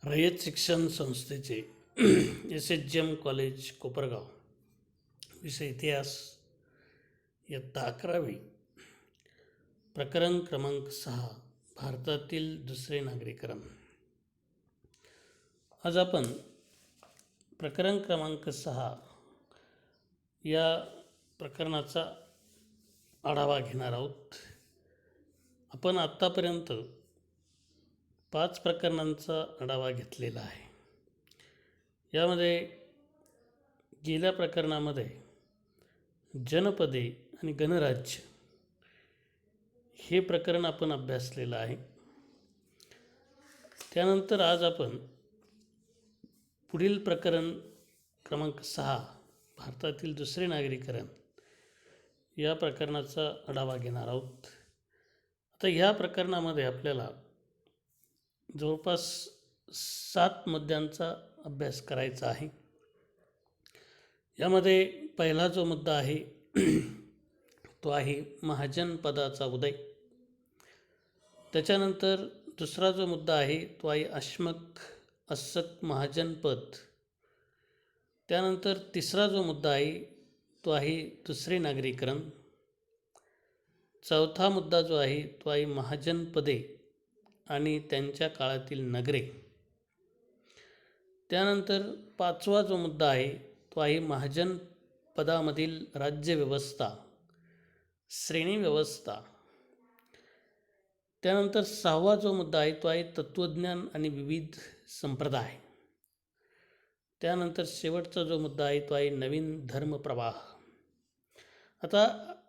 रयत शिक्षण संस्थेचे SHGM college Kopargaon विषय इतिहास इयत्ता 11वी प्रकरण क्रमांक 6 भारतातील दुसरे नागरीकरण. आज आपण प्रकरण क्रमांक 6 या प्रकरणाचा आढावा घेणार आहोत. आपण आत्तापर्यंत 5 प्रकरणांचा आढावा घेतलेला आहे. यामध्ये गेल्या प्रकरणामध्ये जनपदे आणि गणराज्य हे प्रकरण आपण अभ्यासलेलं आहे. त्यानंतर आज आपण पुढील प्रकरण क्रमांक 6 भारतातील दुसरे नागरीकरण या प्रकरणाचा आढावा घेणार आहोत. आता ह्या प्रकरणामध्ये आपल्याला जवळपास 7 मुद्द्यांचा अभ्यास करायचा आहे. यामध्ये पहिला जो मुद्दा आहे तो आहे महाजन पदाचा उदय. त्याच्यानंतर दुसरा जो मुद्दा आहे तो आहे अस्सक महाजन पद. त्यानंतर तिसरा जो मुद्दा आहे तो आहे दुसरे नागरीकरण. चौथा मुद्दा जो आहे तो आहे महाजन पदे आणि त्यांच्या काळातील नगरे. त्यानंतर पाचवा जो मुद्दा आहे तो आहे महाजन पदामधील राज्यव्यवस्था, श्रेणी व्यवस्था. त्यानंतर सहावा जो मुद्दा आहे तो आहे तत्त्वज्ञान आणि विविध संप्रदाय. त्यानंतर शेवटचा जो मुद्दा आहे तो आहे नवीन धर्मप्रवाह. आता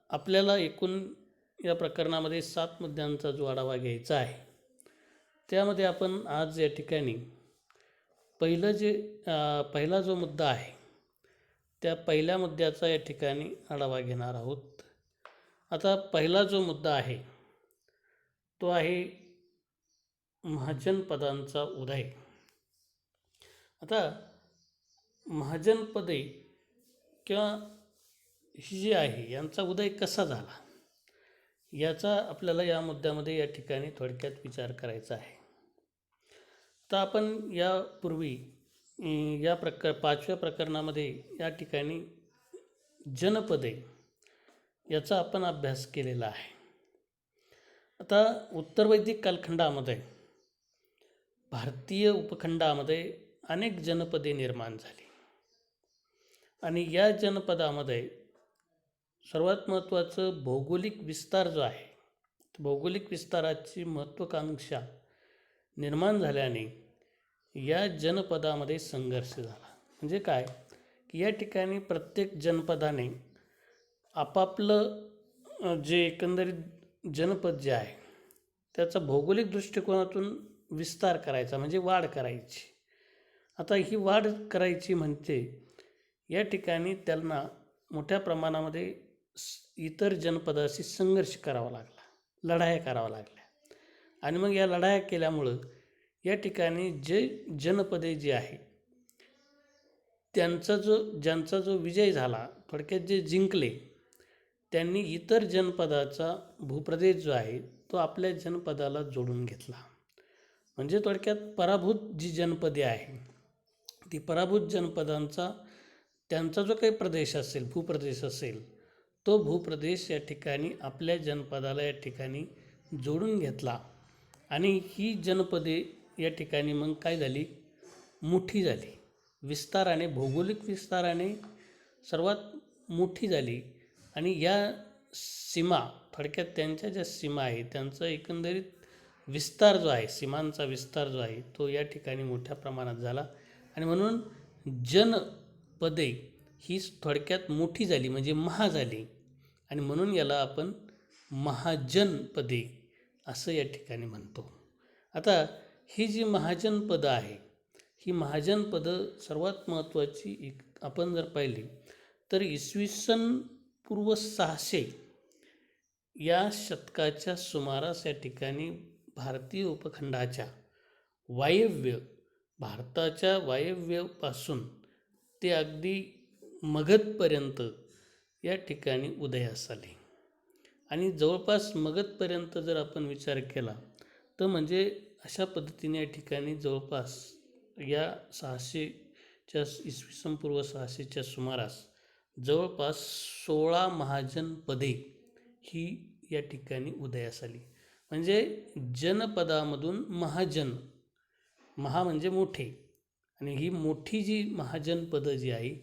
आपल्याला एकूण या प्रकरणामध्ये 7 मुद्द्यांचा जो आढावा घ्यायचा आहे त्यामध्ये आपण आज या ठिकाणी पहिला जो मुद्दा आहे त्या पहिल्या मुद्द्याचा या ठिकाणी आढावा घेणार आहोत. आता पहिला जो मुद्दा आहे तो आहे महाजन पदांचा उदय. आता महाजन पदे किंवा ही जी आहे यांचा उदय कसा झाला याचा आपल्याला या मुद्द्यामध्ये या ठिकाणी थोडक्यात विचार करायचा आहे. तर आपण यापूर्वी या पाचव्या प्रकरणामध्ये या ठिकाणी जनपदे याचा आपण अभ्यास केलेला आहे. आता उत्तर वैदिक कालखंडामध्ये भारतीय उपखंडामध्ये अनेक जनपदे निर्माण झाली आणि या जनपदामध्ये सर्वात महत्त्वाचं भौगोलिक विस्तार जो आहे, भौगोलिक विस्ताराची महत्त्वाकांक्षा निर्माण झाल्याने या जनपदामध्ये संघर्ष झाला. म्हणजे काय की या ठिकाणी प्रत्येक जनपदाने आपापलं जे एकंदरीत जनपद जे आहे त्याचा भौगोलिक दृष्टिकोनातून विस्तार करायचा, म्हणजे वाढ करायची. आता ही वाढ करायची म्हणजे या ठिकाणी त्यांना मोठ्या प्रमाणामध्ये इतर जनपदाशी संघर्ष करावा लागला, लढाया करावा लागल्या. आणि मग या लढाया केल्यामुळं या ठिकाणी जे जनपदे जी आहे ज्यांचा जो विजय झाला, थोडक्यात जे जिंकले, त्यांनी इतर जनपदाचा भूप्रदेश जो आहे तो आपल्या जनपदाला जोडून घेतला. म्हणजे थोडक्यात पराभूत जी जनपदे आहे ती पराभूत जनपदांचा त्यांचा जो काही प्रदेश असेल, भूप्रदेश असेल, तो भूप्रदेश या ठिकाणी आपल्या जनपदाला या ठिकाणी जोडून घेतला. आणि ही जनपदे या ठिकाणी मग काय झाली, मोठी झाली, विस्ताराने, भौगोलिक विस्ताराने सर्वात मोठी झाली. आणि या सीमा, थोडक्यात त्यांच्या ज्या सीमा आहे त्यांचा एकंदरीत विस्तार जो आहे, सीमांचा विस्तार जो आहे तो या ठिकाणी मोठ्या प्रमाणात झाला. आणि म्हणून जनपदे ही थोडक्यात मोठी झाली, म्हणजे महा झाली. आणि म्हणून याला आपण महाजनपदे असं या ठिकाणी म्हणतो. आता ही जी महाजनपदं आहे, ही महाजनपदं सर्वात महत्त्वाची आपण जर पाहिली तर इसवी सन पूर्व 600 या शतकाच्या सुमारास या ठिकाणी भारतीय उपखंडाच्या भारताच्या वायव्यपासून ते अगदी मगधपर्यंत या ठिकाणी उदयास आले. आणि जवळपास मगधपर्यंत जर आपण विचार केला तर म्हणजे अशा पद्धतीने या ठिकाणी जवळपास या 600च्या इसवी सन पूर्व 600च्या सुमारास जवळपास 16 महाजन पदे ही या ठिकाणी उदयास आली. म्हणजे जनपदामधून महाजन, महा म्हणजे मोठे, आणि ही मोठी जी महाजन पदं जी आहे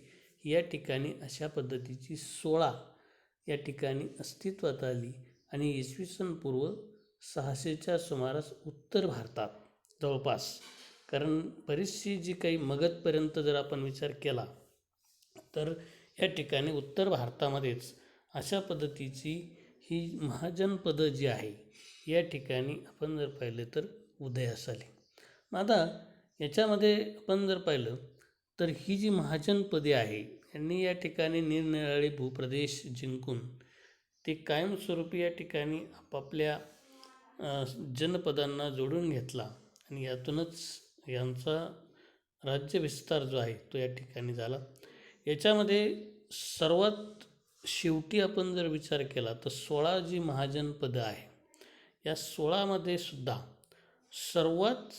या ठिकाणी अशा पद्धतीची 16 या ठिकाणी अस्तित्वात आली. आणि इसवी सन पूर्व 600च्या सुमारास उत्तर भारतात जवळपास, कारण बरीचशी जी काही मगधपर्यंत जर आपण विचार केला तर या ठिकाणी उत्तर भारतामध्येच अशा पद्धतीची ही महाजनपदं जी आहे या ठिकाणी आपण जर पाहिलं तर उदयास आली. मग आता याच्यामध्ये आपण जर पाहिलं तर ही जी महाजनपदे आहे यांनी या ठिकाणी निरनिराळे भूप्रदेश जिंकून ते कायमस्वरूपी या ठिकाणी आपापल्या जनपदांना जोडून घेतला आणि यातूनच यांचा राज्यविस्तार जो आहे तो या ठिकाणी झाला. याच्यामध्ये सर्वात शेवटी आपण जर विचार केला तर 16 जी महाजनपदं आहे या 16मध्ये सुद्धा सर्वात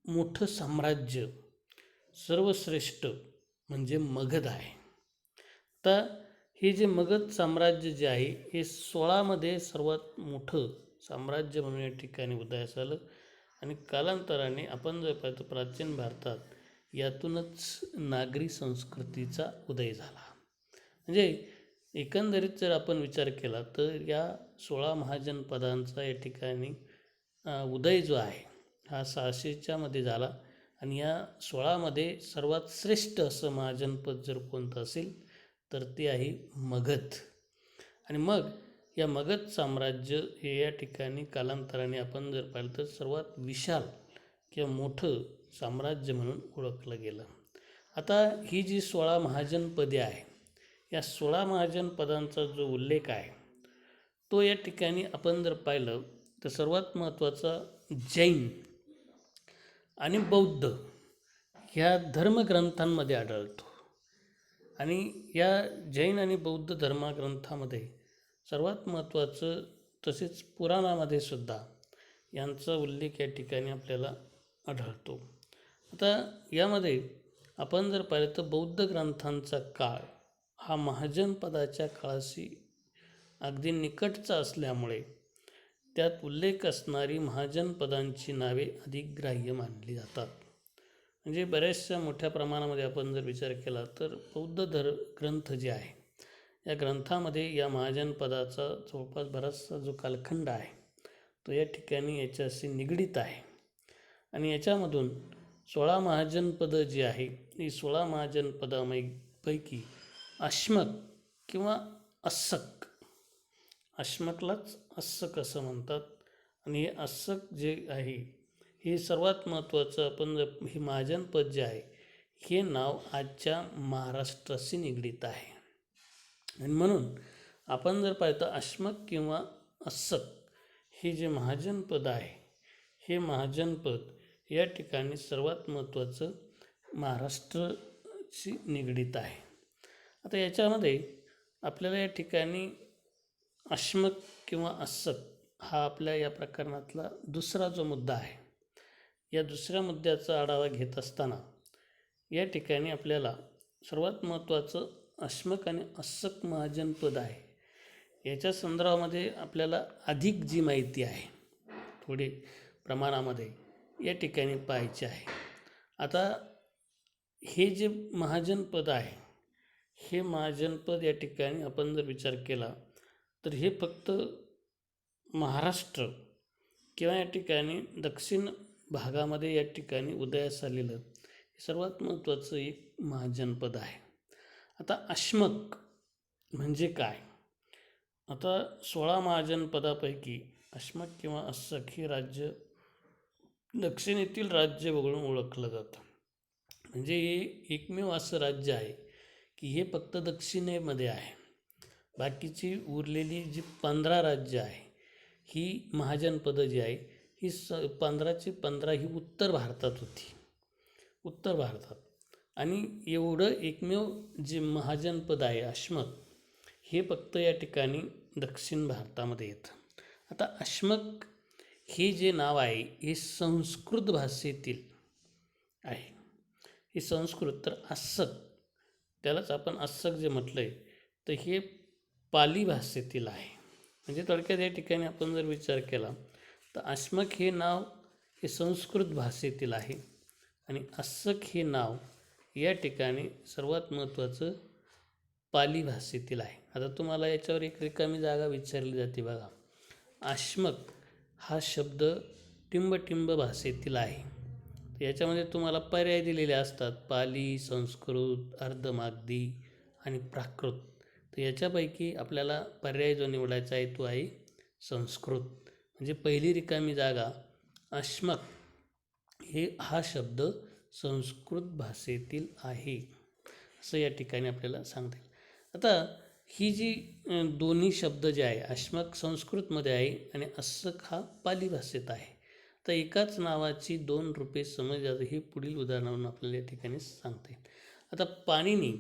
मोठं साम्राज्य, सर्वश्रेष्ठ म्हणजे मगध आहे. आता हे जे मगध साम्राज्य जे आहे हे 16मध्ये सर्वात मोठं साम्राज्य म्हणून या ठिकाणी उदयास आलं. आणि कालांतराने आपण जर पाहतो प्राचीन भारतात यातूनच नागरी संस्कृतीचा उदय झाला. म्हणजे एकंदरीत जर आपण विचार केला तर या 16 महाजनपदांचा या ठिकाणी उदय जो आहे हा 600च्या मध्ये झाला. आणि या 16मध्ये सर्वात श्रेष्ठ असं महाजनपद जर कोणतं असेल तर ते आहे मगध. आणि मग या मगध साम्राज्य हे या ठिकाणी कालांतराने आपण जर पाहिलं तर सर्वात विशाल किंवा मोठं साम्राज्य म्हणून ओळखलं गेलं. आता ही जी 16 महाजनपदे आहे या 16 महाजनपदांचा जो उल्लेख आहे तो या ठिकाणी आपण जर पाहिलं तर सर्वात महत्त्वाचा जैन आणि बौद्ध ह्या धर्मग्रंथांमध्ये आढळतो. आणि या जैन आणि बौद्ध धर्मग्रंथामध्ये सर्वात महत्त्वाचं तसेच पुराणामध्ये सुद्धा यांचा उल्लेख या ठिकाणी आपल्याला आढळतो. आता यामध्ये आपण जर पाहिलं तर बौद्ध ग्रंथांचा काळ हा महाजनपदाच्या काळाशी अगदी निकटचा असल्यामुळे त्यात उल्लेख असणारी महाजनपदांची नावे अधिक ग्राह्य मानली जातात. म्हणजे बऱ्याचशा मोठ्या प्रमाणामध्ये आपण जर विचार केला तर बौद्ध ग्रंथ जे आहे या ग्रंथामध्ये या महाजनपदाचा जवळपास बराचसा जो कालखंड आहे तो या ठिकाणी याच्याशी निगडीत आहे. आणि याच्यामधून 16 महाजनपदं जी आहे ही 16 महाजनपदापैकी अश्मक किंवा अस्सक, अश्मकलाच अस्सक असं म्हणतात. आणि हे अस्सक जे आहे हे सर्वात महत्त्वाचं आपण जर हे महाजनपद जे आहे हे नाव आजच्या महाराष्ट्राशी निगडीत आहे. आणि म्हणून आपण जर पाहिलं तर अश्मक किंवा अस्सक हे जे महाजनपद आहे हे महाजनपद या ठिकाणी सर्वात महत्त्वाचं महाराष्ट्राशी निगडीत आहे. आता याच्यामध्ये आपल्याला या ठिकाणी अश्मक किंवा अस्सक हा आपल्या या प्रकरणातला दुसरा जो मुद्दा आहे या दुसऱ्या मुद्द्याचा आढावा घेत असताना या ठिकाणी आपल्याला सर्वात महत्त्वाचं अश्मक आणि अस्सक महाजनपद आहे याच्या संदर्भामध्ये आपल्याला अधिक जी माहिती आहे थोडी प्रमाणामध्ये या ठिकाणी पाहायची आहे. आता हे जे महाजनपद आहे हे महाजनपद या ठिकाणी आपण जर विचार केला तर हे फक्त महाराष्ट्र किंवा या ठिकाणी दक्षिण भागामध्ये या ठिकाणी उदयास आलेलं सर्वात महत्त्वाचं एक महाजनपद आहे. आता अश्मक म्हणजे काय? आता 16 महाजनपदापैकी अश्मक किंवा अस्सक हे राज्य दक्षिणेतील राज्य वगळून ओळखलं जातं. म्हणजे हे एकमेव असं राज्य आहे की हे फक्त दक्षिणेमध्ये आहे. बाकीची उरलेली जी 15 राज्य आहे ही महाजनपदं जी आहे ही 15ची 15 ही उत्तर भारतात होती, उत्तर भारतात. आणि एवढं एकमेव जे महाजनपद आहे अश्मक हे फक्त या ठिकाणी दक्षिण भारतामध्ये येतं. आता अश्मक हे जे नाव आहे हे संस्कृत भाषेतील आहे. ही संस्कृत तर अस्सक, त्यालाच आपण अस्सक जे म्हटलं आहे, तर हे पाली भाषेतील आहे. म्हणजे थोडक्यात या ठिकाणी आपण जर विचार केला तर अश्मक हे नाव हे संस्कृत भाषेतील आहे आणि अस्सक हे नाव या ठिकाणी सर्वात महत्त्वाचं पाली भाषेतील आहे. आता तुम्हाला याच्यावर एक रिकामी जागा विचारली जाते बघा. अश्मक हा शब्द टिंबटिंब भाषेतील आहे. याच्यामध्ये तुम्हाला पर्याय दिलेले असतात, पाली, संस्कृत, अर्धमागधी आणि प्राकृत. तर याच्यापैकी आपल्याला पर्याय जो निवडायचा आहे तो आहे संस्कृत. म्हणजे पहिली रिकामी जागा अश्मक हा शब्द संस्कृत भाषेतील आहे असं या ठिकाणी आपल्याला सांगता येईल. आता ही जी दोन्ही शब्द जे आहे, अश्मक संस्कृतमध्ये आहे आणि अस्सक हा पाली भाषेत आहे. तर एकाच नावाची दोन रूपे समजतात हे पुढील उदाहरणावरून आपल्याला या ठिकाणी सांगता येईल. आता पाणिनी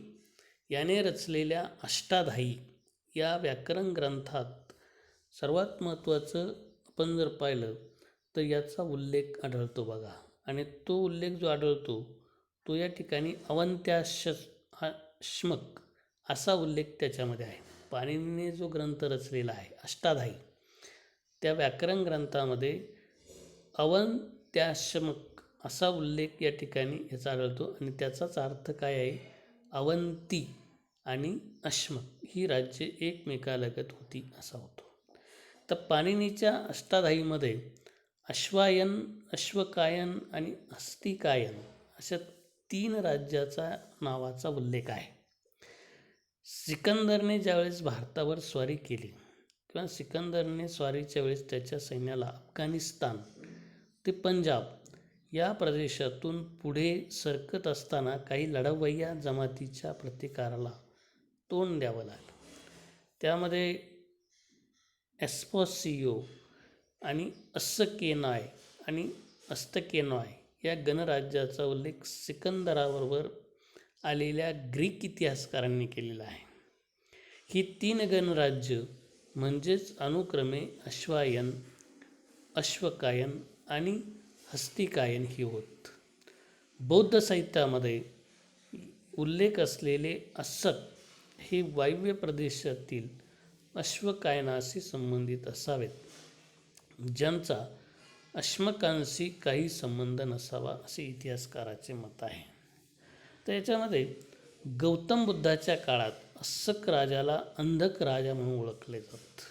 याने रचलेल्या अष्टाध्यायी या व्याकरण ग्रंथात सर्वात महत्त्वाचं आपण जर पाहिलं तर याचा उल्लेख आढळतो बघा. आणि तो उल्लेख जो आढळतो तो या ठिकाणी अवंत्याश्मक असा उल्लेख त्याच्यामध्ये आहे. पाणिनीने जो ग्रंथ रचलेला आहे अष्टाध्यायी, त्या व्याकरण ग्रंथामध्ये अवंत्याश्मक असा उल्लेख या ठिकाणी याचा आढळतो आणि त्याचाच अर्थ काय आहे, अवंती आणि अश्मक ही राज्ये एकमेकालगत होती असा होतो. तर पाणिनीच्या अष्टाध्यायीमध्ये अश्वायन, अश्वकायन आणि हस्तिकायन अशा 3 राज्याचा नावाचा उल्लेख आहे. सिकंदरने ज्यावेळेस भारतावर स्वारी केली किंवा सिकंदरने स्वारीच्या वेळेस त्याच्या सैन्याला अफगाणिस्तान ते पंजाब या प्रदेशातून पुढे सरकत असताना काही लढवय्या जमातीच्या प्रतिकाराला तोंड द्यावं लागलं. त्यामध्ये एस्पोसियो आणि अस्सकेनाय आणि अस्तकेनॉय या गणराज्याचा उल्लेख सिकंदराबरोबर आलेल्या ग्रीक इतिहासकारांनी केलेला आहे. ही 3 गणराज्य म्हणजेच अनुक्रमे अश्वायन, अश्वकायन आणि हस्तिकायन ही होत. बौद्ध साहित्यामध्ये उल्लेख असलेले अस्सक हे वायव्य प्रदेशातील अश्वकायनाशी संबंधित असावेत, ज्यांचा अश्मकांशी काही संबंध नसावा असे इतिहासकाराचे मत आहे. तर याच्यामध्ये गौतम बुद्धाच्या काळात अस्सक राजाला अंधक राजा म्हणून ओळखले जात.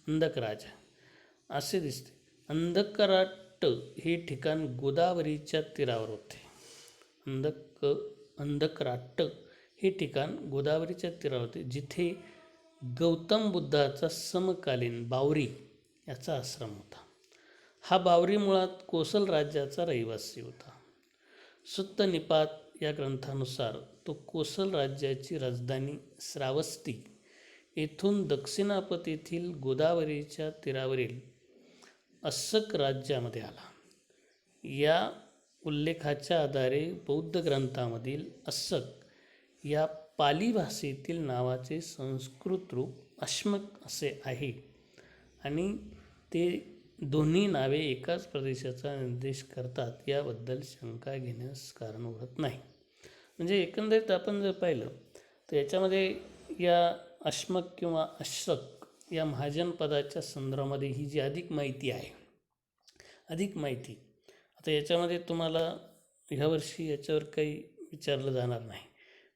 अंधक राजा असे दिसते. अंधकराट हे ठिकाण गोदावरीच्या तीरावर होते. अंधकराट हे ठिकाण गोदावरीच्या तीरावर होते, जिथे गौतम बुद्धाचा समकालीन बावरी याचा आश्रम होता. हा बावरी मुळात कोसल राज्याचा रहिवासी होता. सुत्त निपात या ग्रंथानुसार तो कोसल राज्याची राजधानी श्रावस्ती येथून दक्षिणापथ येथील गोदावरीच्या तीरावरील अस्सक राज्यामध्ये आला. या उल्लेखाच्या आधारे बौद्ध ग्रंथामधील अस्सक या पाली भाषेतील नावाचे संस्कृत रूप अश्मक असे आहे आणि ते दोन्ही नावे एकाच प्रदेशाचा निर्देश करतात याबद्दल शंका घेण्यास कारण उरत नाही. म्हणजे एकंदरीत आपण जर पाहिलं तर याच्यामध्ये या अश्मक किंवा अश्रक या महाजन पदाच्या संदर्भामध्ये ही जी अधिक माहिती आहे, अधिक माहिती आता याच्यामध्ये तुम्हाला ह्यावर्षी याच्यावर काही विचारलं जाणार नाही,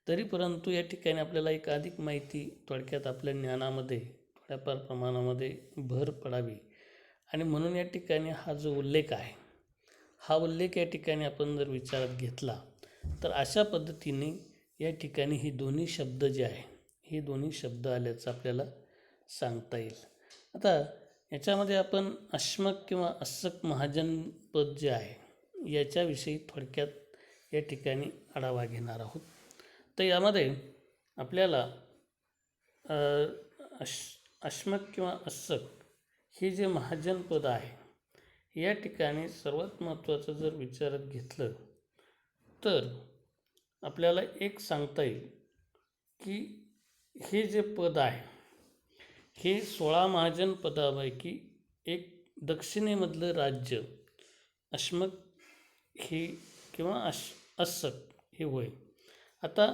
तरी परंतु या ठिकाणी आपल्याला एक अधिक माहिती थोडक्यात आपल्या ज्ञानामध्ये थोड्याफार प्रमाणामध्ये भर पडावी आणि म्हणून या ठिकाणी हा जो उल्लेख आहे, हा उल्लेख या ठिकाणी आपण जर विचारात घेतला तर अशा पद्धतीने या ठिकाणी ही दोन्ही शब्द जे आहे, हे दोन्ही शब्द आल्याचं आपल्याला सांगता येईल. आता याच्यामध्ये आपण अश्मक किंवा अस्सक महाजन पद जे आहे याच्याविषयी थोडक्यात या ठिकाणी आढावा घेणार आहोत. तर यामध्ये आपल्याला अश्मक किंवा अस्सक हे जे महाजन पद आहे या ठिकाणी सर्वात महत्त्वाचं जर विचारात घेतलं तर आपल्याला एक सांगता येईल की हे जे पद आहे हे 16 महाजन पदापैकी एक दक्षिणेमधलं राज्य अश्मक हे किंवा अस्सक हे होय. आता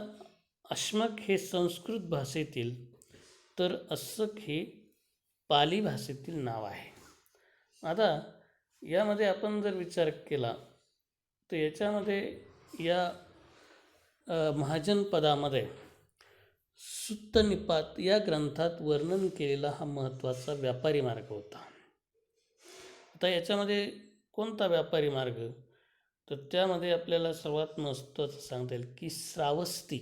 अश्मक हे संस्कृत भाषेतील तर अस्सक हे पाली भाषेतील नाव आहे. आता यामध्ये आपण जर विचार केला तर याच्यामध्ये या महाजनपदामध्ये सुत्त निपात या ग्रंथात वर्णन केलेला हा महत्त्वाचा व्यापारी मार्ग होता. आता याच्यामध्ये कोणता व्यापारी मार्ग, तर त्यामध्ये आपल्याला सर्वात महत्त्वाचं सांगता येईल की श्रावस्ती,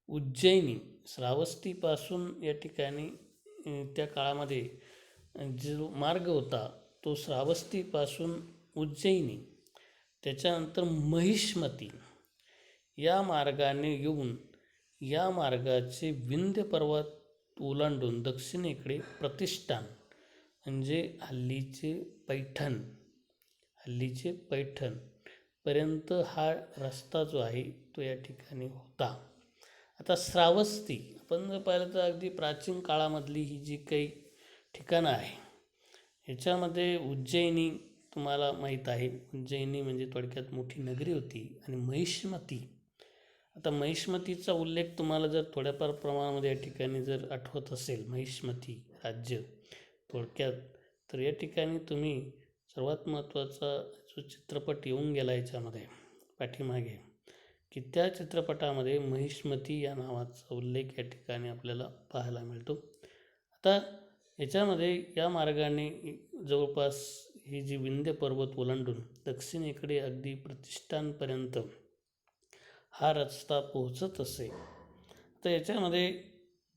उज्जैनी, श्रावस्तीपासून या ठिकाणी त्या काळामध्ये जो मार्ग होता तो श्रावस्तीपासून उज्जैनी, त्याच्यानंतर महिष्मती या मार्गाने येऊन या मार्गाचे विंध्य पर्वत ओलांडून दक्षिणेकडे प्रतिष्ठान म्हणजे हल्लीचे पैठणपर्यंत हा रस्ता जो आहे तो या ठिकाणी होता. आता श्रावस्ती आपण जर पाहिलं तर अगदी प्राचीन काळामधली ही जी काही ठिकाणं आहे ह्याच्यामध्ये उज्जैनी तुम्हाला माहीत आहे. उज्जैनी म्हणजे थोडक्यात मोठी नगरी होती. आणि महिष्मती, आता महिष्मतीचा उल्लेख तुम्हाला जर थोड्याफार प्रमाणामध्ये या ठिकाणी जर आठवत असेल महिष्मती राज्य थोडक्यात, तर या ठिकाणी तुम्ही सर्वात महत्त्वाचा जो चित्रपट येऊन गेला याच्यामध्ये पाठीमागे की त्या चित्रपटामध्ये महिष्मती या नावाचा उल्लेख या ठिकाणी आपल्याला पाहायला मिळतो. आता याच्यामध्ये या मार्गाने जवळपास ही जी विंध्य पर्वत ओलांडून दक्षिणेकडे अगदी प्रतिष्ठानपर्यंत हा रस्ता पोहोचत असे. तर याच्यामध्ये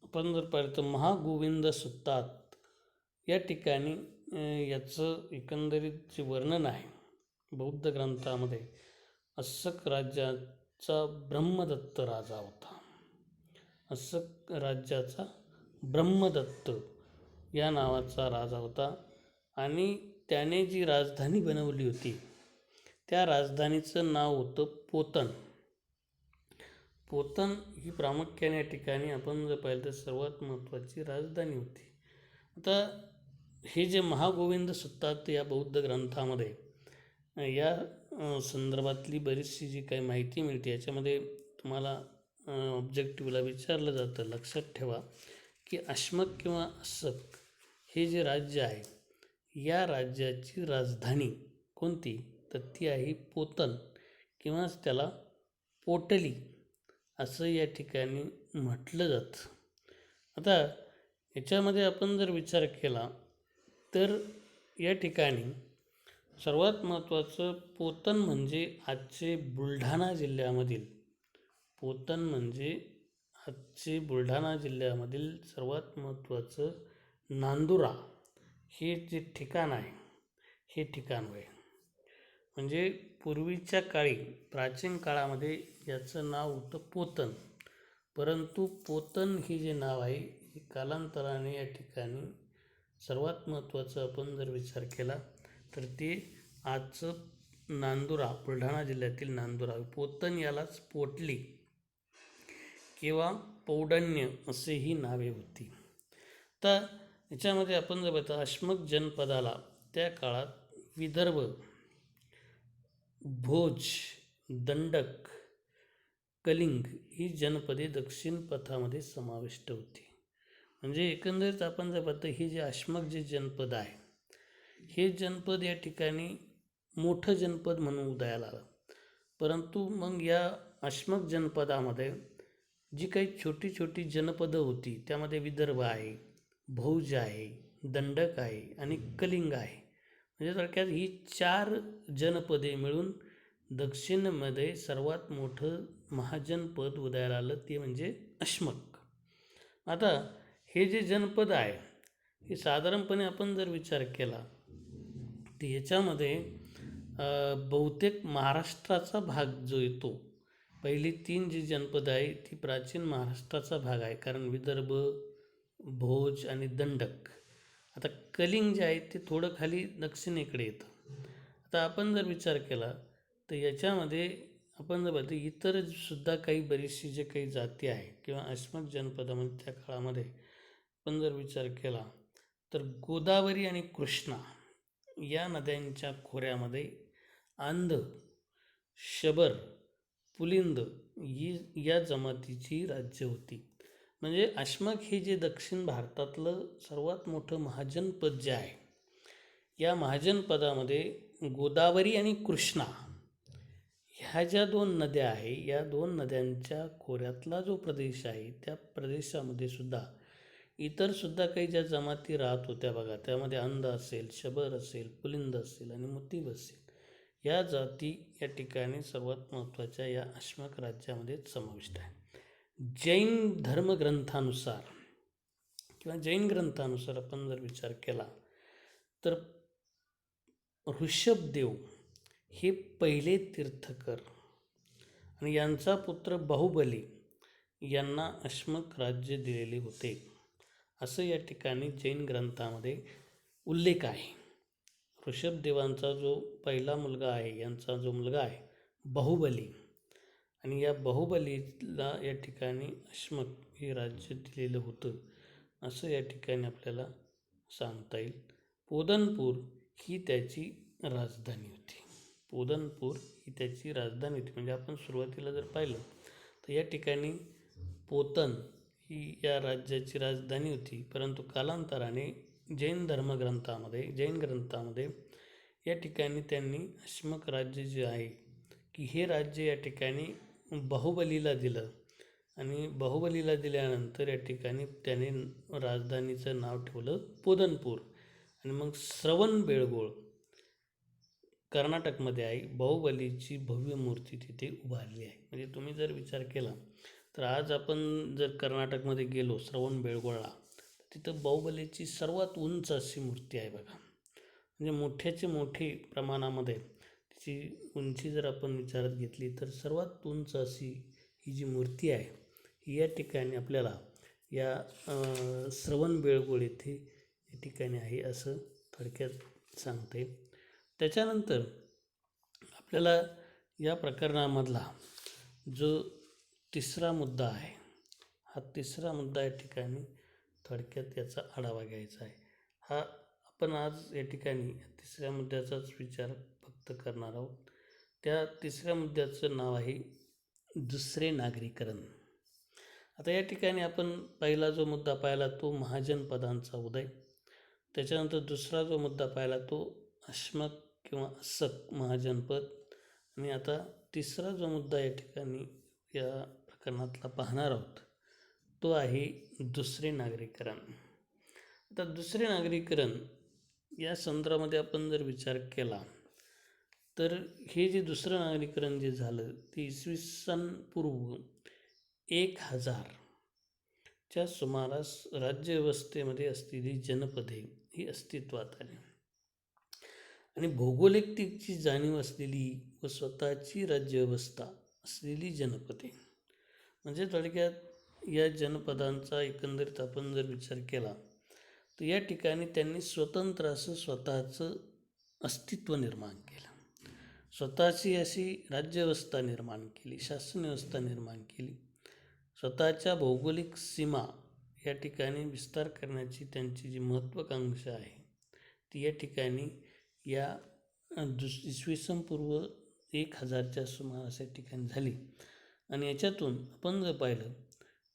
आपण जर पाहिलं तर महागोविंद सुत्तात या ठिकाणी याचं एकंदरीत जे वर्णन आहे बौद्ध ग्रंथामध्ये, अस्सक राज्याचा ब्रह्मदत्त राजा होता. अस्सक राज्याचा ब्रह्मदत्त या नावाचा राजा होता आणि त्याने जी राजधानी बनवली होती त्या राजधानीचं नाव होतं पोतन. पोतन ही प्रामुख्याने या ठिकाणी आपण जर पाहिलं तर सर्वात महत्त्वाची राजधानी होती. आता हे जे महागोविंद सुत्तात या बौद्ध ग्रंथामध्ये या संदर्भातली बरीचशी जी काही माहिती मिळते याच्यामध्ये तुम्हाला ऑब्जेक्टिव्हला विचारलं जातं. लक्षात ठेवा की अश्मक किंवा अस्सक हे जे राज्य आहे या राज्याची राजधानी कोणती, तर ती आहे पोतन किंवा त्याला पोटली असं या ठिकाणी म्हटलं जातं. आता याच्यामध्ये आपण जर विचार केला तर या ठिकाणी सर्वात महत्त्वाचं पोतन म्हणजे आजचे बुलढाणा जिल्ह्यामधील बुलढाणा जिल्ह्यामधील सर्वात महत्त्वाचं नांदुरा हे जे ठिकाण आहे हे ठिकाण होय. म्हणजे पूर्वीच्या काळी प्राचीन काळामध्ये याचं नाव होतं पोतन, परंतु पोतन हे जे नाव आहे हे कालांतराने या ठिकाणी सर्वात महत्त्वाचं आपण जर विचार केला तर ते आजचं नांदुरा, बुलढाणा जिल्ह्यातील नांदुरा, पोतन यालाच पोटली किंवा पौडण्य असेही नावे होती. तर याच्यामध्ये आपण जर बघता अश्मक जनपदाला त्या काळात विदर्भ, भोज, दंडक, कलिंग ही जनपदे दक्षिण पथामध्ये समाविष्ट होती. म्हणजे एकंदरीत आपण जर पाहतो हे जे अश्मक जे जनपद आहे हे जनपद या ठिकाणी मोठं जनपद म्हणून उदयाला आलं. परंतु मग या अश्मक जनपदामध्ये जी काही छोटी छोटी जनपदं होती त्यामध्ये विदर्भ आहे, भौज आहे, दंडक आहे आणि कलिंग आहे. म्हणजे थोडक्यात ही 4 जनपदे मिळून दक्षिणमध्ये सर्वात मोठं महाजनपद उदयाला आलं ते म्हणजे अश्मक. आता हे जे जनपद आहे हे साधारणपणे आपण जर विचार केला तर याच्यामध्ये बहुतेक महाराष्ट्राचा भाग जो येतो, पहिली 3 जी जनपद आहे ती प्राचीन महाराष्ट्राचा भाग आहे, कारण विदर्भ, भोज आणि दंडक. आता कलिंग जे आहे ते थोडं खाली दक्षिणेकडे येतं. आता आपण जर विचार केला तर याच्यामध्ये आपण जर बघतो इतर सुद्धा काही बरीचशी जे काही जाती आहे किंवा अश्मक जनपदामध्ये त्या काळामध्ये आपण जर विचार केला तर गोदावरी आणि कृष्णा या नद्यांच्या खोऱ्यामध्ये आंध शबर, पुलिंद ही या जमातीची राज्य होती. म्हणजे अशमक हे जे दक्षिण भारतातलं सर्वात मोठं महाजनपद जे आहे, या महाजनपदामध्ये गोदावरी आणि कृष्णा ह्या ज्या दोन नद्या आहे, या दोन नद्यांच्या खोऱ्यातला जो प्रदेश आहे, त्या प्रदेशामध्ये सुद्धा इतरसुद्धा काही ज्या जमाती राहत होत्या बघा, त्यामध्ये अंध असेल, शबर असेल, पुलिंद असेल आणि मुतीब असेल, या जाती या ठिकाणी सर्वात महत्त्वाच्या या अशमक राज्यामध्ये समाविष्ट आहे. जैन धर्मग्रंथानुसार किंवा जैन ग्रंथानुसार आपण जर विचार केला तर ऋषभदेव हे पहिले तीर्थकर आणि यांचा पुत्र बाहुबली यांना अशमक राज्य दिलेले होते, असं या ठिकाणी जैन ग्रंथामध्ये उल्लेख आहे. ऋषभदेवांचा जो पहिला मुलगा आहे, यांचा जो मुलगा आहे बाहुबली, आणि या बाहुबलीला या ठिकाणी अशमक हे राज्य दिलेलं होतं, असं या ठिकाणी आपल्याला सांगता येईल. पोदनपूर ही त्याची राजधानी होती. पोदनपूर ही त्याची राजधानी होती. म्हणजे आपण सुरुवातीला जर पाहिलं तर या ठिकाणी पोतन ही या राज्याची राजधानी होती, परंतु कालांतराने जैन ग्रंथामध्ये या ठिकाणी त्यांनी अशमक राज्य जे आहे की हे राज्य या ठिकाणी बाहुबलीला दिलं, आणि बाहुबलीला दिल्यानंतर या ठिकाणी त्याने राजधानीचं नाव ठेवलं पोदनपूर. आणि मग श्रवणबेळगोळ कर्नाटकमध्ये आहे, बाहुबलीची भव्य मूर्ती तिथे उभारली आहे. म्हणजे तुम्ही जर विचार केला तर आज आपण जर कर्नाटकमध्ये गेलो श्रवणबेळगोळला, तिथं बाहुबलीची सर्वात उंच अशी मूर्ती आहे बघा. म्हणजे मोठ्याचे मोठे प्रमाणामध्ये तिची उंची जर आपण विचारात घेतली तर सर्वात उंच अशी ही जी मूर्ती आहे ही या ठिकाणी आपल्याला या श्रवणबेळगोळ येथे या ठिकाणी आहे, असं थोडक्यात सांगते. त्याच्यानंतर आपल्याला या प्रकरणामधला जो तिसरा मुद्दा आहे, हा तिसरा मुद्दा या ठिकाणी थोडक्यात याचा आढावा घ्यायचा आहे. हा आपण आज या ठिकाणी तिसऱ्या मुद्द्याचाच विचार फक्त करणार आहोत. त्या तिसऱ्या मुद्द्याचं नाव आहे दुसरे नागरीकरण. आता या ठिकाणी आपण पहिला जो मुद्दा पाहिला तो महाजनपदांचा उदय, त्याच्यानंतर दुसरा जो मुद्दा पाहिला तो अशमक किंवा असक महाजनपद, आणि आता तिसरा जो मुद्दा या ठिकाणी या प्रकरणातला पाहणार आहोत तो आहे दुसरे नागरीकरण. आता दुसरे नागरीकरण या संदर्भामध्ये आपण जर विचार केला तर हे जे दुसरं नागरीकरण जे झालं ते इसवी सन पूर्व 1000च्या सुमारास राज्यव्यवस्थेमध्ये असलेली जनपदे ही अस्तित्वात आली, आणि भौगोलिकतेची जाणीव असलेली व स्वतःची राज्यव्यवस्था असलेली जनपदे. म्हणजे थोडक्यात या जनपदांचा एकंदरीत आपण जर विचार केला तर या ठिकाणी त्यांनी स्वतंत्र असं स्वतःचं अस्तित्व निर्माण केलं, स्वतःची अशी राज्यव्यवस्था निर्माण केली, शासनव्यवस्था निर्माण केली, स्वतःच्या भौगोलिक सीमा या ठिकाणी विस्तार करण्याची त्यांची जी महत्त्वाकांक्षा आहे ती या ठिकाणी या इसवी सन पूर्व 1000च्या सुमारास या ठिकाणी झाली. आणि याच्यातून आपण जर पाहिलं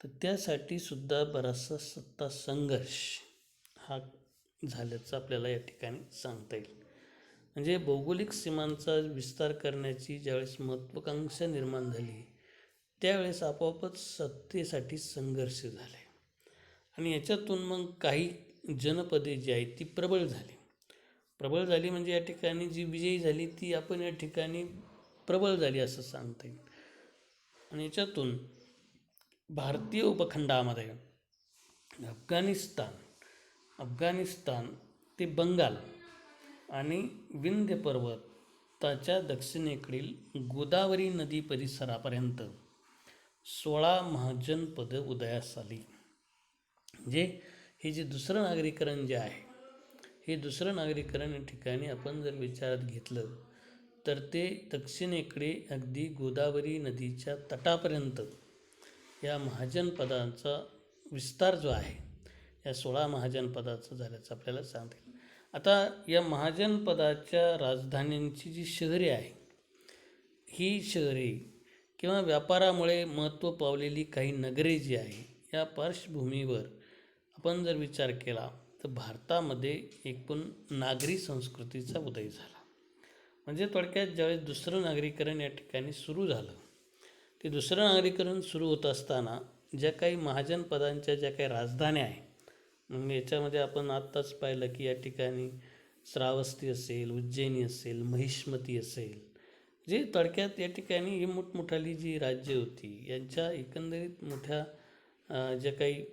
तर त्यासाठी सुद्धा बराचसा सत्ता संघर्ष हा झाल्याचं आपल्याला या ठिकाणी सांगता येईल. म्हणजे भौगोलिक सीमांचा विस्तार करण्याची ज्यावेळेस महत्त्वाकांक्षा निर्माण झाली त्यावेळेस आपोआपच सत्तेसाठी संघर्ष झाले, आणि याच्यातून मग काही जनपदे जी आहेत ती प्रबळ झाली म्हणजे या ठिकाणी जी विजयी झाली ती आपण या ठिकाणी प्रबळ झाली असं सांगता येईल. आणि याच्यातून भारतीय उपखंडामध्ये अफगाणिस्तान ते बंगाल आणि विंध्य पर्वताच्या दक्षिणेकडील गोदावरी नदी परिसरापर्यंत 16 महाजनपदं उदयास आली. म्हणजे हे जे दुसरं नागरीकरण जे आहे हे दुसरं नागरीकरण या ठिकाणी आपण जर विचारात घेतलं तर ते दक्षिणेकडे अगदी गोदावरी नदीच्या तटापर्यंत या महाजनपदांचा विस्तार जो आहे या 16 महाजनपदाचा झाल्याचं आपल्याला सांगता येईल. आता या महाजनपदाच्या राजधान्यांची जी शहरे आहे ही शहरे किंवा व्यापारामुळे महत्त्व पावलेली काही नगरे जी आहे या पार्श्वभूमीवर आपण जर विचार केला तर भारतामध्ये एकूण नागरी संस्कृतीचा उदय झाला. म्हणजे थोडक्यात ज्यावेळेस दुसरं नागरीकरण या ठिकाणी सुरू झालं, ते दुसरं नागरीकरण सुरू होत असताना ज्या काही महाजनपदांच्या ज्या काही राजधान्या आहे, मग याच्यामध्ये आपण आत्ताच पाहिलं की या ठिकाणी श्रावस्ती असेल, उज्जैनी असेल, महिष्मती असेल, जे थोडक्यात या ठिकाणी ही मोठमोठाली जी राज्य होती यांच्या एकंदरीत मोठ्या ज्या काही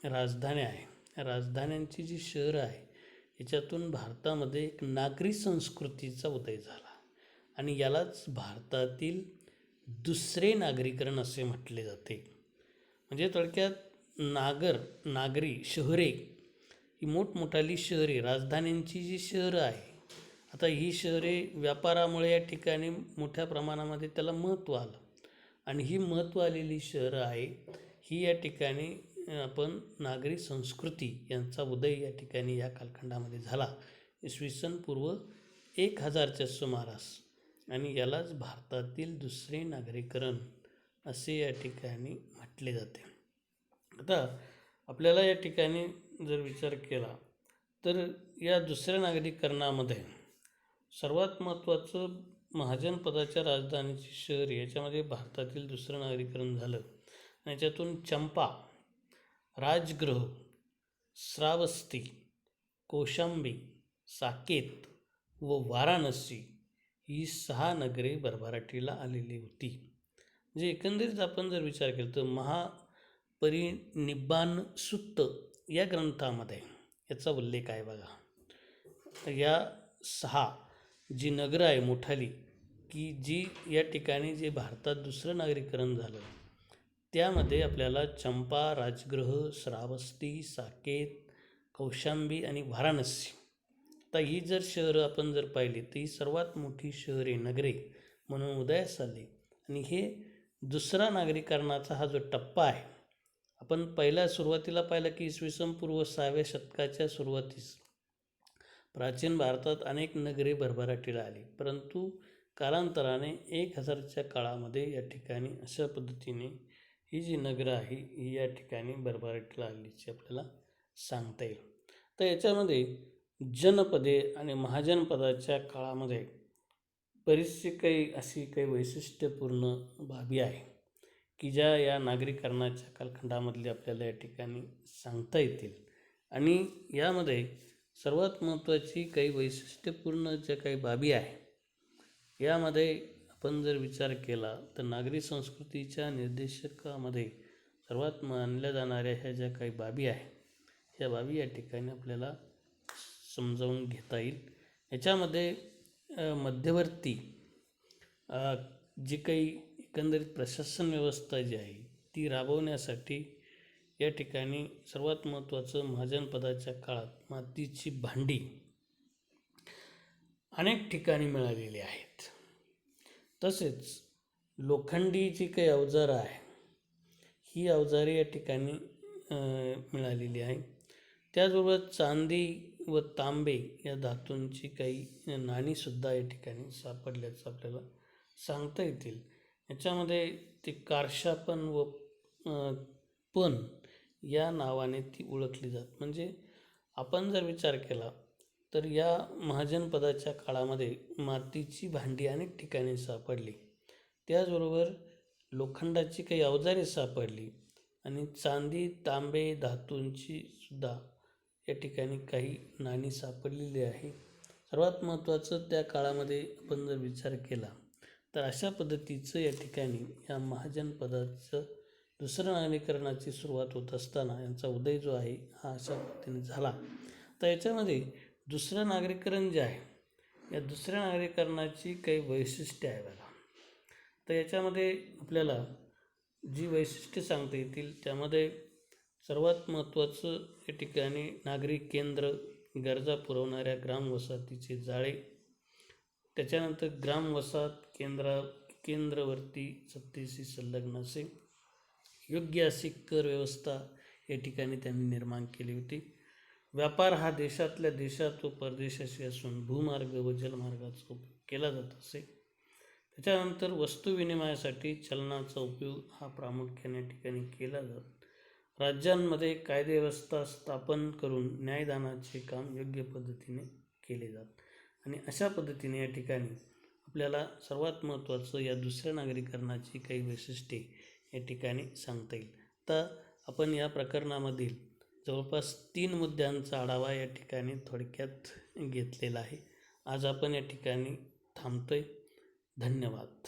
राजधान्या आहे, या राजधान्यांची जी शहरं आहे याच्यातून भारतामध्ये एक नागरी संस्कृतीचा उदय झाला आणि यालाच भारतातील दुसरे नागरीकरण असे म्हटले जाते. म्हणजे थोडक्यात नागरी शहरे ही मोठमोठाली शहरे, राजधान्यांची जी शहरं आहे, आता ही शहरे व्यापारामुळे या ठिकाणी मोठ्या प्रमाणामध्ये त्याला महत्त्व आलं आणि ही महत्त्व आलेली शहरं आहे ही या ठिकाणी आपण नागरी संस्कृती यांचा उदय या ठिकाणी या कालखंडामध्ये झाला इसवी सन पूर्व 1000च्या सुमारास आणि यालाच भारतातील दुसरे नागरीकरण असे या ठिकाणी म्हटले जाते. आता आपल्याला या ठिकाणी जर विचार केला तर या दुसऱ्या नागरीकरणामध्ये सर्वात महत्त्वाचं महाजनपदाच्या राजधानीची शहर याच्यामध्ये भारतातील दुसरं नागरीकरण झालं आणि याच्यातून चंपा, राजगृह, श्रावस्ती, कौशांबी, साकेत व वाराणसी ही 6 नगरे भरभराटीला आलेली होती. म्हणजे एकंदरीत आपण जर विचार केला तर महापरिनिब्बाण सुत्त या ग्रंथामध्ये याचा उल्लेख आहे बघा. या 6 जी नगरं आहे मोठाली की जी या ठिकाणी जे भारतात दुसरं नागरीकरण झालं त्यामध्ये आपल्याला चंपा, राजगृह, श्रावस्ती, साकेत, कौशांबी आणि वाराणसी. आता ही जर शहरं आपण जर पाहिली तर ही सर्वात मोठी शहरे, नगरे म्हणून उदयास आली आणि हे दुसरा नागरीकरणाचा हा जो टप्पा आहे, आपण सुरुवातीला पाहिलं की इसवी सन पूर्व 6व्या शतकाच्या सुरुवातीस प्राचीन भारतात अनेक नगरे भरभराटीला आली, परंतु कालांतराने 1000च्या काळामध्ये या ठिकाणी अशा पद्धतीने ही जी नगरं आहे ही या ठिकाणी भरभराटीला आलीची आपल्याला सांगता येईल. तर याच्यामध्ये जनपदे आणि महाजनपदाच्या काळामध्ये बरीचशी काही वैशिष्ट्यपूर्ण बाबी आहे की ज्या या नागरीकरणाच्या कालखंडामधले आपल्याला या ठिकाणी सांगता येतील आणि यामध्ये सर्वात महत्त्वाची काही वैशिष्ट्यपूर्ण ज्या काही बाबी आहे यामध्ये आपण जर विचार केला तर नागरी संस्कृतीच्या निर्देशकामध्ये सर्वात मानल्या जाणाऱ्या ह्या ज्या काही बाबी आहे ह्या बाबी या ठिकाणी आपल्याला समजावून घेता येईल. याच्यामध्ये मध्यवर्ती जी काही एकंदरीत प्रशासन व्यवस्था जी आहे ती राबवण्यासाठी या ठिकाणी सर्वात महत्त्वाचं महाजनपदाच्या काळात मातीची भांडी अनेक ठिकाणी मिळालेली आहेत. तसेच लोखंडी जी काही अवजारं आहे ही अवजारे या ठिकाणी मिळालेली आहे. त्याचबरोबर चांदी व तांबे या धातूंची काही नाणीसुद्धा या ठिकाणी सापडल्याचं आपल्याला सांगता येतील. याच्यामध्ये ते कारशापण व पण या नावाने ती ओळखली जात. म्हणजे आपण जर विचार केला तर या महाजनपदाच्या काळामध्ये मातीची भांडी अनेक ठिकाणी सापडली, त्याचबरोबर लोखंडाची काही अवजारे सापडली आणि चांदी तांबे धातूंची सुद्धा या ठिकाणी काही नाणी सापडलेली आहे. सर्वात महत्त्वाचं त्या काळामध्ये आपण जर विचार केला तर अशा पद्धतीचं या ठिकाणी या महाजनपदाचं दुसरं नागरीकरणाची सुरुवात होत असताना यांचा उदय जो आहे हा अशा पद्धतीने झाला. तर याच्यामध्ये दुसरं नागरीकरण जे आहे या दुसऱ्या नागरीकरणाची काही वैशिष्ट्ये आहे बघा. तर याच्यामध्ये आपल्याला जी वैशिष्ट्ये सांगता येतील त्यामध्ये सर्वात महत्त्वाचं या ठिकाणी नागरी केंद्र, गरजा पुरवणाऱ्या ग्रामवसाहतीचे जाळे, त्याच्यानंतर ग्रामवसाहत केंद्रवर्ती सत्तेशी संलग्न असे योग्य अशी कर व्यवस्था या ठिकाणी त्यांनी निर्माण केली होती. व्यापार हा देशातल्या देशात व परदेशाशी असून भूमार्ग व जलमार्गाचा उपयोग केला जात असे. त्याच्यानंतर वस्तू विनिमयासाठी चलनाचा उपयोग हा प्रामुख्याने या ठिकाणी केला जातो. राज्यांमध्ये कायदेव्यवस्था स्थापन करून न्यायदानाचे काम योग्य पद्धतीने केले जात आणि अशा पद्धतीने या ठिकाणी आपल्याला सर्वात महत्त्वाचं या दुसऱ्या नागरीकरणाची काही वैशिष्ट्ये या ठिकाणी सांगता येईल. तर आपण या प्रकरणामधील जवळपास 3 मुद्द्यांचा आढावा या ठिकाणी थोडक्यात घेतलेला आहे. आज आपण या ठिकाणी थांबतोय. धन्यवाद.